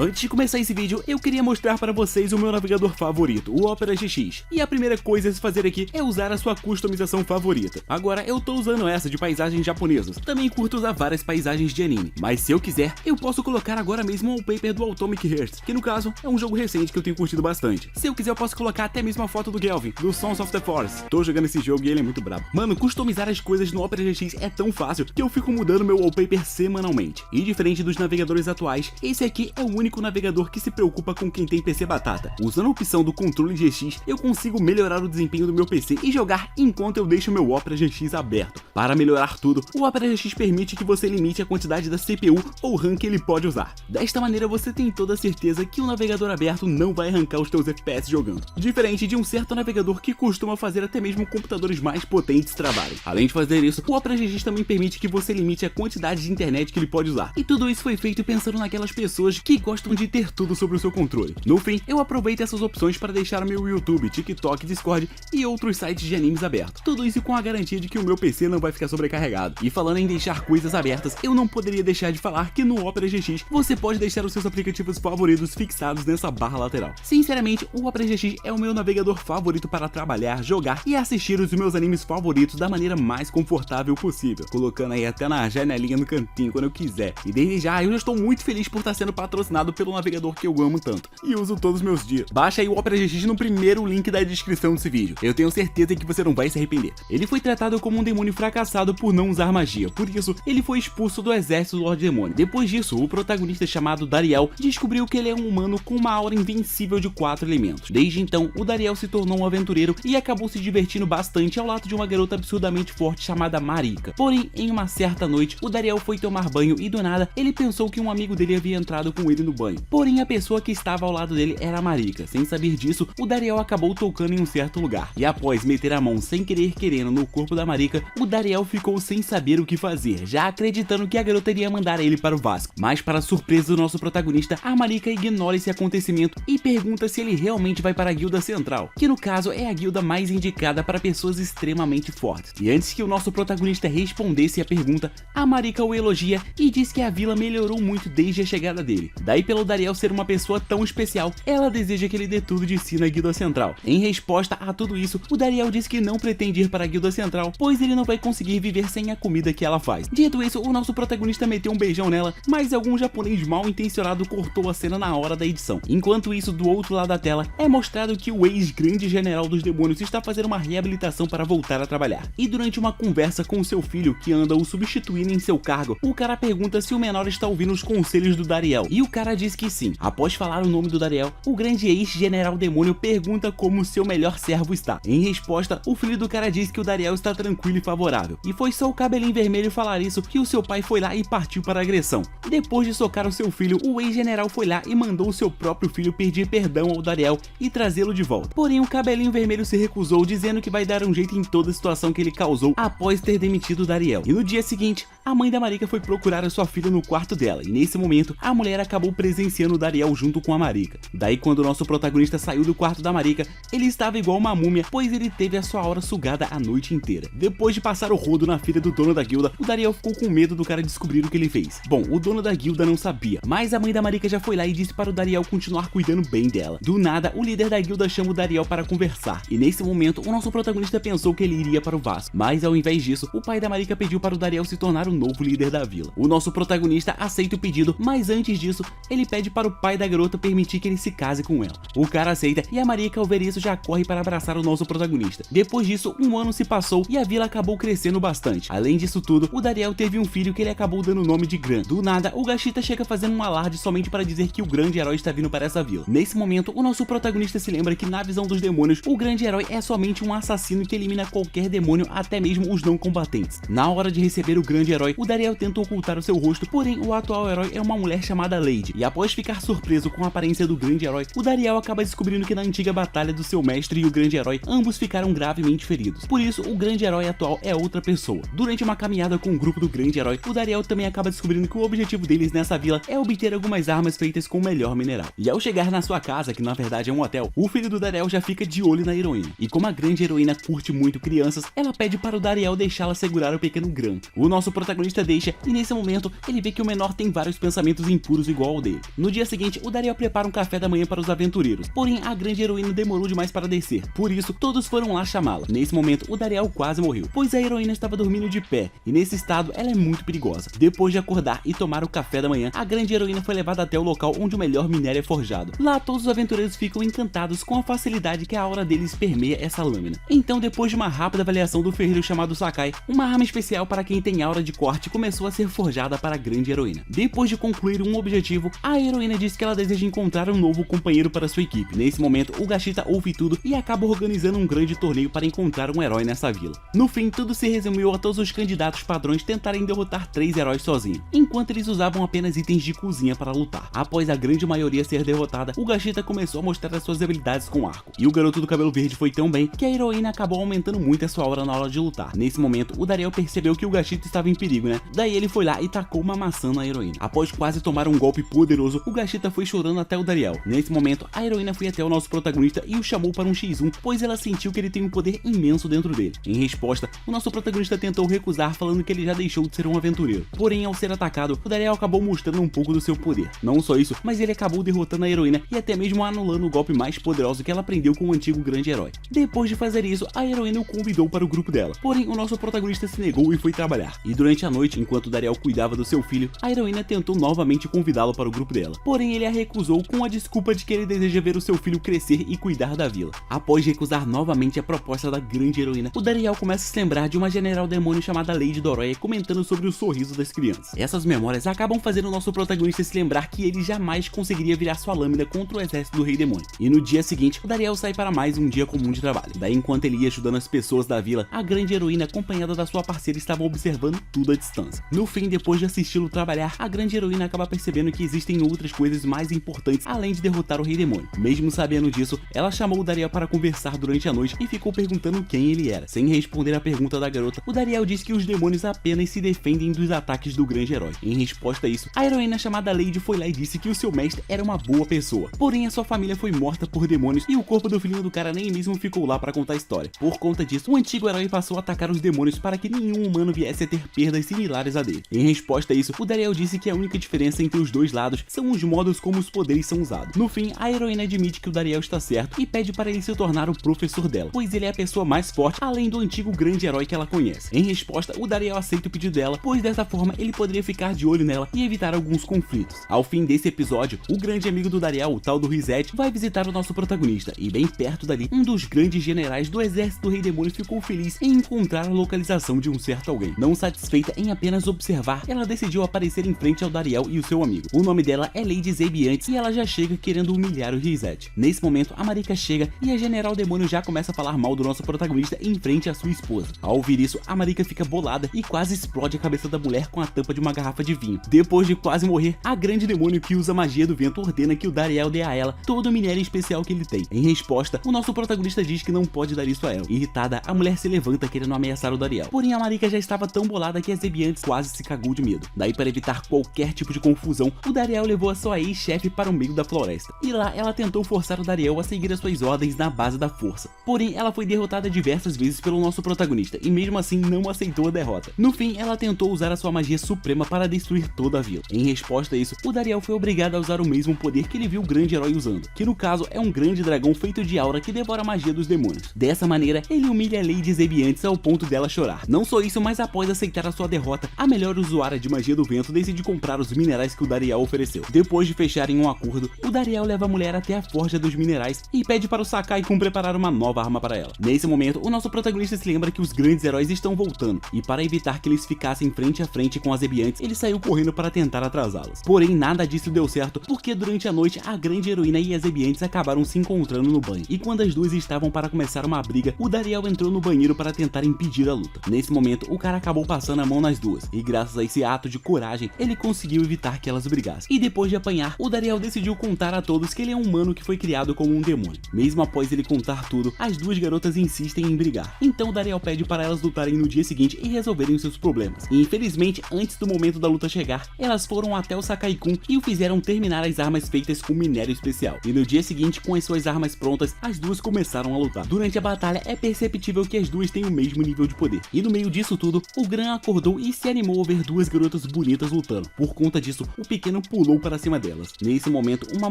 Antes de começar esse vídeo, eu queria mostrar para vocês o meu navegador favorito, o Opera GX. E a primeira coisa a se fazer aqui é usar a sua customização favorita. Agora, eu tô usando essa de paisagens japonesas. Também curto usar várias paisagens de anime. Mas se eu quiser, eu posso colocar agora mesmo o wallpaper do Atomic Heart, que no caso, é um jogo recente que eu tenho curtido bastante. Se eu quiser, eu posso colocar até mesmo a foto do Gelvin, do Sons of the Forest. Tô jogando esse jogo e ele é muito brabo. Mano, customizar as coisas no Opera GX é tão fácil que eu fico mudando meu wallpaper semanalmente. E diferente dos navegadores atuais, esse aqui é o único navegador que se preocupa com quem tem PC batata. Usando a opção do controle GX, eu consigo melhorar o desempenho do meu PC e jogar enquanto eu deixo meu Opera GX aberto. Para melhorar tudo, o Opera GX permite que você limite a quantidade da CPU ou RAM que ele pode usar. Desta maneira você tem toda a certeza que o navegador aberto não vai arrancar os teus FPS jogando. Diferente de um certo navegador que costuma fazer até mesmo computadores mais potentes travarem. Além de fazer isso, o Opera GX também permite que você limite a quantidade de internet que ele pode usar. E tudo isso foi feito pensando naquelas pessoas que gostam de ter tudo sobre o seu controle. No fim, eu aproveito essas opções para deixar meu YouTube, TikTok, Discord e outros sites de animes abertos. Tudo isso com a garantia de que o meu PC não vai ficar sobrecarregado. E falando em deixar coisas abertas, eu não poderia deixar de falar que no Opera GX você pode deixar os seus aplicativos favoritos fixados nessa barra lateral. Sinceramente, o Opera GX é o meu navegador favorito para trabalhar, jogar e assistir os meus animes favoritos da maneira mais confortável possível, colocando aí até na janelinha no cantinho quando eu quiser. E desde já eu já estou muito feliz por estar sendo patrocinado pelo navegador que eu amo tanto e uso todos os meus dias. Baixa aí o Opera GX no primeiro link da descrição desse vídeo. Eu tenho certeza que você não vai se arrepender. Ele foi tratado como um demônio fracassado por não usar magia, por isso ele foi expulso do exército do Lorde Demônio. Depois disso, o protagonista chamado Dariel descobriu que ele é um humano com uma aura invencível de 4 elementos. Desde então, o Dariel se tornou um aventureiro e acabou se divertindo bastante ao lado de uma garota absurdamente forte chamada Marika. Porém, em uma certa noite, o Dariel foi tomar banho e do nada, ele pensou que um amigo dele havia entrado com ele no banho. Porém, a pessoa que estava ao lado dele era a Marika. Sem saber disso, o Dariel acabou tocando em um certo lugar. E após meter a mão sem querer querendo no corpo da Marika, o Dariel ficou sem saber o que fazer, já acreditando que a garota iria mandar ele para o Vasco. Mas para surpresa do nosso protagonista, a Marika ignora esse acontecimento e pergunta se ele realmente vai para a Guilda Central, que no caso é a guilda mais indicada para pessoas extremamente fortes. E antes que o nosso protagonista respondesse a pergunta, a Marika o elogia e diz que a vila melhorou muito desde a chegada dele. Daí, pelo Dariel ser uma pessoa tão especial, ela deseja que ele dê tudo de si na Guilda Central. Em resposta a tudo isso, o Dariel diz que não pretende ir para a Guilda Central, pois ele não vai conseguir viver sem a comida que ela faz. Dito isso, o nosso protagonista meteu um beijão nela, mas algum japonês mal intencionado cortou a cena na hora da edição. Enquanto isso, do outro lado da tela, é mostrado que o ex-grande general dos demônios está fazendo uma reabilitação para voltar a trabalhar. E durante uma conversa com seu filho, que anda o substituindo em seu cargo, o cara pergunta se o menor está ouvindo os conselhos do Dariel, e o cara diz que sim. Após falar o nome do Dariel, o grande ex-general demônio pergunta como seu melhor servo está. Em resposta, o filho do cara diz que o Dariel está tranquilo e favorável, e foi só o cabelinho vermelho falar isso que o seu pai foi lá e partiu para a agressão. Depois de socar o seu filho, o ex-general foi lá e mandou o seu próprio filho pedir perdão ao Dariel e trazê-lo de volta. Porém, o cabelinho vermelho se recusou, dizendo que vai dar um jeito em toda a situação que ele causou após ter demitido o Dariel. E no dia seguinte, a mãe da Marika foi procurar a sua filha no quarto dela, e nesse momento, a mulher acabou presenciando o Dariel junto com a Marika. Daí, quando o nosso protagonista saiu do quarto da Marika, ele estava igual uma múmia, pois ele teve a sua aura sugada a noite inteira. Depois de passar o rodo na filha do dono da guilda, o Dariel ficou com medo do cara descobrir o que ele fez. Bom, o dono da guilda não sabia, mas a mãe da Marika já foi lá e disse para o Dariel continuar cuidando bem dela. Do nada, o líder da guilda chama o Dariel para conversar, e nesse momento, o nosso protagonista pensou que ele iria para o Vasco, mas ao invés disso, o pai da Marika pediu para o Dariel se tornar o novo líder da vila. O nosso protagonista aceita o pedido, mas antes disso, ele pede para o pai da garota permitir que ele se case com ela. O cara aceita e a Marika, ao ver isso, já corre para abraçar o nosso protagonista. Depois disso, um ano se passou e a vila acabou crescendo bastante. Além disso tudo, o Dariel teve um filho que ele acabou dando o nome de Gran. Do nada, o Gashita chega fazendo um alarde somente para dizer que o grande herói está vindo para essa vila. Nesse momento, o nosso protagonista se lembra que na visão dos demônios, o grande herói é somente um assassino que elimina qualquer demônio, até mesmo os não combatentes. Na hora de receber o grande herói, o Dariel tenta ocultar o seu rosto, porém o atual herói é uma mulher chamada Lady. E após ficar surpreso com a aparência do grande herói, o Dariel acaba descobrindo que na antiga batalha do seu mestre e o grande herói, ambos ficaram gravemente feridos. Por isso, o grande herói atual é outra pessoa. Durante uma caminhada com o grupo do grande herói, o Dariel também acaba descobrindo que o objetivo deles nessa vila é obter algumas armas feitas com o melhor mineral. E ao chegar na sua casa, que na verdade é um hotel, o filho do Dariel já fica de olho na heroína. E como a grande heroína curte muito crianças, ela pede para o Dariel deixá-la segurar o pequeno Gran. O nosso protagonista deixa, e nesse momento ele vê que o menor tem vários pensamentos impuros igual ao dele. dele. No dia seguinte, o Dariel prepara um café da manhã para os aventureiros, porém a grande heroína demorou demais para descer, por isso todos foram lá chamá-la. Nesse momento, o Dariel quase morreu, pois a heroína estava dormindo de pé, e nesse estado ela é muito perigosa. Depois de acordar e tomar o café da manhã, a grande heroína foi levada até o local onde o melhor minério é forjado. Lá todos os aventureiros ficam encantados com a facilidade que a aura deles permeia essa lâmina. Então, depois de uma rápida avaliação do ferreiro chamado Sakai, uma arma especial para quem tem aura de corte começou a ser forjada para a grande heroína. Depois de concluir um objetivo, a heroína diz que ela deseja encontrar um novo companheiro para sua equipe. Nesse momento, o Gashita ouve tudo e acaba organizando um grande torneio para encontrar um herói nessa vila. No fim, tudo se resumiu a todos os candidatos padrões tentarem derrotar 3 heróis sozinhos, enquanto eles usavam apenas itens de cozinha para lutar. Após a grande maioria ser derrotada, o Gashita começou a mostrar as suas habilidades com arco, e o garoto do cabelo verde foi tão bem que a heroína acabou aumentando muito a sua aura na hora de lutar. Nesse momento, o Dariel percebeu que o Gashita estava em perigo, né? Daí ele foi lá e tacou uma maçã na heroína. Após quase tomar um golpe poderoso, o Gashita foi chorando até o Dariel. Nesse momento, a heroína foi até o nosso protagonista e o chamou para um x1, pois ela sentiu que ele tem um poder imenso dentro dele. Em resposta, o nosso protagonista tentou recusar, falando que ele já deixou de ser um aventureiro. Porém, ao ser atacado, o Dariel acabou mostrando um pouco do seu poder. Não só isso, mas ele acabou derrotando a heroína e até mesmo anulando o golpe mais poderoso que ela aprendeu com o antigo grande herói. Depois de fazer isso, a heroína o convidou para o grupo dela. Porém, o nosso protagonista se negou e foi trabalhar. E durante a noite, enquanto o Dariel cuidava do seu filho, a heroína tentou novamente convidá-lo para o grupo dela. Porém, ele a recusou com a desculpa de que ele deseja ver o seu filho crescer e cuidar da vila. Após recusar novamente a proposta da grande heroína, o Dariel começa a se lembrar de uma general demônio chamada Lady Doroia comentando sobre o sorriso das crianças. Essas memórias acabam fazendo o nosso protagonista se lembrar que ele jamais conseguiria virar sua lâmina contra o exército do Rei Demônio. E no dia seguinte, o Dariel sai para mais um dia comum de trabalho. Daí, enquanto ele ia ajudando as pessoas da vila, a grande heroína acompanhada da sua parceira estava observando tudo à distância. No fim, depois de assisti-lo trabalhar, a grande heroína acaba percebendo que existem outras coisas mais importantes além de derrotar o Rei Demônio. Mesmo sabendo disso, ela chamou o Dariel para conversar durante a noite e ficou perguntando quem ele era. Sem responder a pergunta da garota, o Dariel disse que os demônios apenas se defendem dos ataques do grande herói. Em resposta a isso, a heroína chamada Lady foi lá e disse que o seu mestre era uma boa pessoa, porém a sua família foi morta por demônios e o corpo do filhinho do cara nem mesmo ficou lá para contar a história. Por conta disso, o antigo herói passou a atacar os demônios para que nenhum humano viesse a ter perdas similares a dele. Em resposta a isso, o Dariel disse que a única diferença entre os dois lados são os modos como os poderes são usados. No fim, a heroína admite que o Dariel está certo e pede para ele se tornar o professor dela, pois ele é a pessoa mais forte além do antigo grande herói que ela conhece. Em resposta, o Dariel aceita o pedido dela, pois dessa forma ele poderia ficar de olho nela e evitar alguns conflitos. Ao fim desse episódio, o grande amigo do Dariel, o tal do Rizet, vai visitar o nosso protagonista, e bem perto dali, um dos grandes generais do exército do Rei Demônio ficou feliz em encontrar a localização de um certo alguém. Não satisfeita em apenas observar, ela decidiu aparecer em frente ao Dariel e o seu amigo. O nome dela é Lady Zebiantes e ela já chega querendo humilhar o Rizet. Nesse momento, a Marika chega e a General Demônio já começa a falar mal do nosso protagonista em frente à sua esposa. Ao ouvir isso, a Marika fica bolada e quase explode a cabeça da mulher com a tampa de uma garrafa de vinho. Depois de quase morrer, a grande demônio que usa magia do vento ordena que o Dariel dê a ela todo o minério especial que ele tem. Em resposta, o nosso protagonista diz que não pode dar isso a ela. Irritada, a mulher se levanta querendo ameaçar o Dariel. Porém, a Marika já estava tão bolada que a Zebiantes quase se cagou de medo. Daí, para evitar qualquer tipo de confusão, o Dariel levou a sua ex-chefe para o meio da floresta. E lá, ela tentou forçar o Dariel a seguir as suas ordens na base da força. Porém, ela foi derrotada diversas vezes pelo nosso protagonista e mesmo assim não aceitou a derrota. No fim, ela tentou usar a sua magia suprema para destruir toda a vila. Em resposta a isso, o Dariel foi obrigado a usar o mesmo poder que ele viu o grande herói usando, que no caso é um grande dragão feito de aura que devora a magia dos demônios. Dessa maneira, ele humilha a Lady Zebiantes ao ponto dela chorar. Não só isso, mas após aceitar a sua derrota, a melhor usuária de magia do vento decide comprar os minerais que o Dariel ofereceu. Depois de fecharem um acordo, o Dariel leva a mulher até a forja dos minerais e pede para o Sakai preparar uma nova arma para ela. Nesse momento, o nosso protagonista se lembra que os grandes heróis estão voltando, e para evitar que eles ficassem frente a frente com as Zebiantes, ele saiu correndo para tentar atrasá-las. Porém, nada disso deu certo, porque durante a noite, a grande heroína e as Zebiantes acabaram se encontrando no banho, e quando as duas estavam para começar uma briga, o Dariel entrou no banheiro para tentar impedir a luta. Nesse momento, o cara acabou passando a mão nas duas, e graças a esse ato de coragem, ele conseguiu evitar que elas brigassem. E depois de apanhar, o Dariel decidiu contar a todos que ele é um humano que foi criado como um demônio. Mesmo após ele contar tudo, as duas garotas insistem em brigar. Então o Dariel pede para elas lutarem no dia seguinte e resolverem os seus problemas. E infelizmente, antes do momento da luta chegar, elas foram até o Sakai-kun e o fizeram terminar as armas feitas com minério especial. E no dia seguinte, com as suas armas prontas, as duas começaram a lutar. Durante a batalha, é perceptível que as duas têm o mesmo nível de poder. E no meio disso tudo, o Gran acordou e se animou ao ver duas garotas bonitas lutando. Por conta disso, o pequeno pulou para cima delas. Nesse momento, uma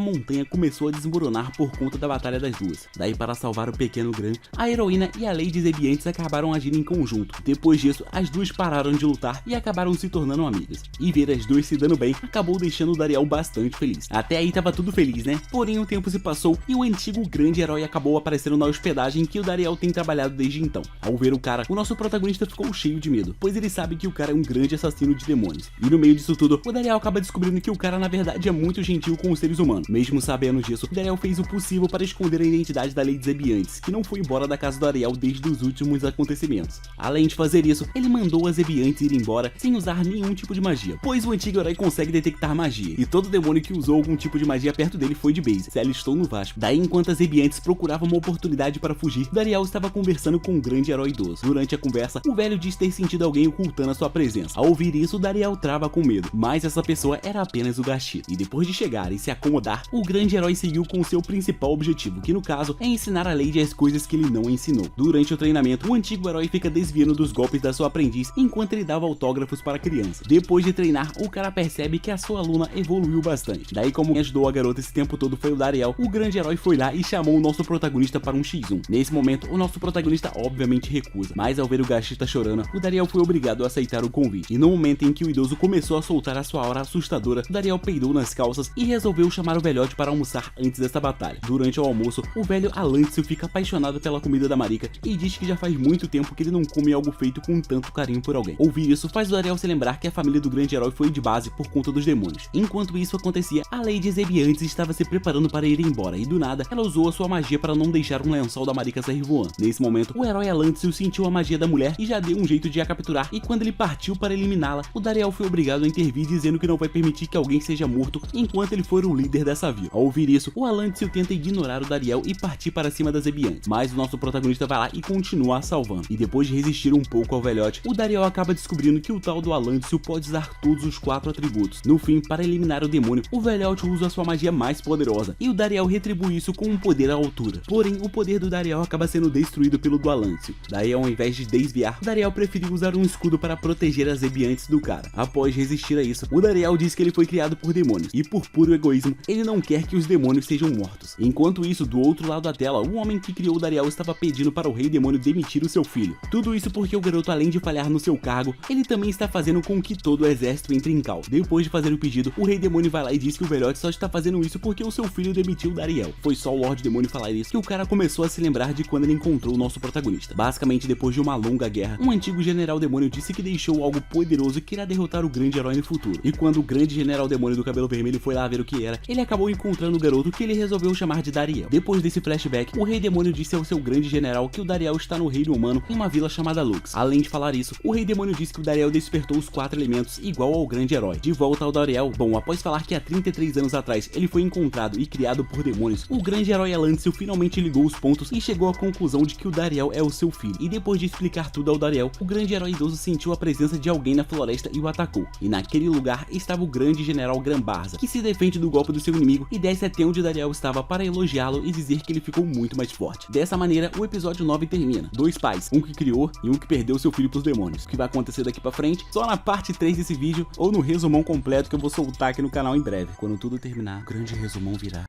montanha começou a desmoronar por conta da batalha das duas. Daí, para salvar o pequeno Gran, a heroína e a Lady Zebiantes acabaram agindo em conjunto. Depois disso, as duas pararam de lutar e acabaram se tornando amigas. E ver as duas se dando bem acabou deixando o Dariel bastante feliz. Até aí tava tudo feliz, né? Porém, o tempo se passou e o antigo grande herói acabou aparecendo na hospedagem que o Dariel tem trabalhado desde então. Ao ver o cara, o nosso protagonista ficou cheio de medo, pois ele sabe que o cara é um grande assassino de demônios. E no meio disso tudo, o Dariel acaba descobrindo que o cara na verdade é muito gentil com os seres humanos. Mesmo sabendo disso, o Dariel fez o possível para esconder a identidade da Lady Zebiantes, que não foi embora da casa do Dariel desde os últimos acontecimentos. Além de fazer isso, ele mandou as Zebiantes ir embora sem usar nenhum tipo de magia, pois o antigo herói consegue detectar magia, e todo demônio que usou algum tipo de magia perto dele foi de base, se alistou no Vasco. Daí, enquanto as Zebiantes procuravam uma oportunidade para fugir, Dariel estava conversando com um grande herói idoso. Durante a conversa, o velho diz ter sentido alguém ocultando a sua presença. Ao ouvir isso, Dariel trava com medo, mas essa pessoa era apenas o Gashito. E depois de chegar e se acomodar, o grande herói seguiu com seu principal objetivo, que no caso é ensinar a Lady as coisas que ele não ensinou. Durante o treinamento, o antigo herói fica desviando dos golpes da sua aprendiz enquanto ele dava autógrafos para crianças. Depois de treinar, o cara percebe que a sua aluna evoluiu bastante. Daí, como quem ajudou a garota esse tempo todo foi o Dariel, o grande herói foi lá e chamou o nosso protagonista para um X1. Nesse momento, o nosso protagonista obviamente recusa, mas ao ver o Gashita chorando, o Dariel foi obrigado a aceitar o convite. E no momento em que o idoso começou a soltar a sua aura assustadora, o Dariel peidou nas calças e resolveu chamar o velhote para almoçar antes dessa batalha. Durante o almoço, o velho Alâncio fica apaixonado pela comida da Marika e diz que já faz muito tempo que ele não come algo feito com tanto carinho por alguém. Ouvir isso faz o Dariel se lembrar que a família do grande herói foi de base por conta dos demônios. Enquanto isso acontecia, a Lady Zebiantes estava se preparando para ir embora e do nada, ela usou a sua magia para não deixar um lençol da Marika sair voando. Nesse momento, o herói Alâncio sentiu a magia da mulher e já deu um jeito de a capturar, e quando ele partiu para eliminá-la, o Dariel foi obrigado a intervir dizendo que não vai permitir que alguém seja morto enquanto ele for o líder dessa vila. Ao ouvir isso, o Alâncio tenta ignorar o Dariel e partir para cima das Zebiantes, mas o nosso protagonista vai lá e continua a salvando. E depois de resistir um pouco ao velhote, o Dariel acaba descobrindo que o tal do Alâncio pode usar todos os 4 atributos. No fim, para eliminar o demônio, o velhote usa a sua magia mais poderosa, e o Dariel retribui isso com um poder à altura. Porém, o poder do Dariel acaba sendo destruído pelo do Alâncio. Daí, ao invés de desviar, o Dariel preferiu usar um escudo para proteger as Zebiantes do cara. Após resistir a isso, o Dariel diz que ele foi criado por demônios, e por puro egoísmo, ele não quer que os demônios sejam mortos. Enquanto isso, do outro lado da tela, o homem que criou o Dariel estava pedindo para o rei demônio demitir o seu filho. Tudo isso porque o garoto, além de falhar no seu cargo, ele também está fazendo com que todo o exército entre em caos. Depois de fazer o pedido, o rei demônio vai lá e diz que o velhote só está fazendo isso porque o seu filho demitiu o Dariel. Foi só o Lorde Demônio falar isso que o cara começou a se lembrar de quando ele encontrou o nosso protagonista. Basicamente, depois de uma longa guerra, um antigo general demônio disse que deixou algo poderoso que irá derrotar o grande herói no futuro. E quando o grande general demônio do cabelo vermelho foi lá ver o que era, ele acabou encontrando o garoto que ele resolveu chamar de Dariel. Depois desse flashback, o rei demônio disse ao seu grande general que o Dariel está no reino humano em uma vila chamada Lux. Além de falar isso, o rei demônio disse que o Dariel despertou os 4 elementos igual ao grande herói. De volta ao Dariel, bom, após falar que há 33 anos atrás ele foi encontrado e criado por demônios, o grande herói Alâncio finalmente ligou os pontos e chegou à conclusão de que o Dariel é o seu filho. E depois de explicar tudo ao Dariel, o grande herói idoso sentiu a presença de alguém na floresta e o atacou. E naquele lugar estava o grande general Grambarza, que se defende do golpe do seu inimigo e desce até onde o Dariel estava para elogiá-lo e dizer que ele ficou muito mais forte. Dessa maneira, o episódio 9 termina. 2 pais, um que criou e um que perdeu seu filho pros demônios. O que vai acontecer daqui pra frente, só na parte 3 desse vídeo ou no resumão completo que eu vou soltar aqui no canal em breve. Quando tudo terminar, o grande resumão virá.